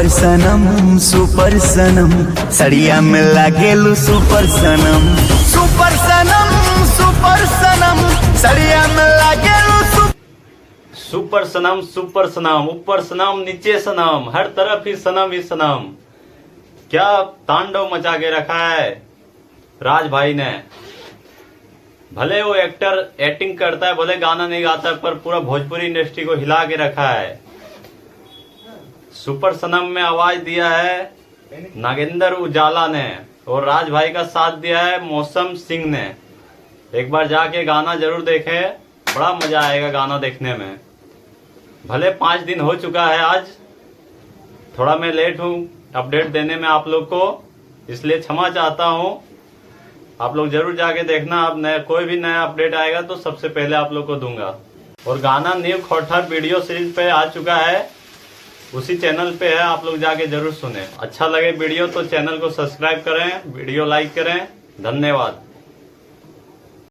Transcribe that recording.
Super सनम सड़िया में लागेलू सुपर सनम सड़िया में लागेलू सुपर सनम ऊपर सनम नीचे सनम हर तरफ ही सनम। क्या तांडव मचा के रखा है राज भाई ने। भले वो एक्टिंग करता है, भले गाना नहीं गाता, पर पूरा भोजपुरी इंडस्ट्री को हिला के रखा है। सुपर सनम में आवाज दिया है नागेंद्र उजाला ने और राज भाई का साथ दिया है मौसम सिंह ने। एक बार जाके गाना जरूर देखें, बड़ा मजा आएगा गाना देखने में। भले 5 दिन हो चुका है, आज थोड़ा मैं लेट हूँ अपडेट देने में आप लोग को, इसलिए क्षमा चाहता हूँ। आप लोग जरूर जाके देखना। अब कोई भी नया अपडेट आएगा तो सबसे पहले आप लोग को दूंगा। और गाना न्यू खोटर वीडियो सीरीज पे आ चुका है, उसी चैनल पे है, आप लोग जाके जरूर सुने। अच्छा लगे वीडियो तो चैनल को सब्सक्राइब करें, वीडियो लाइक करें। धन्यवाद।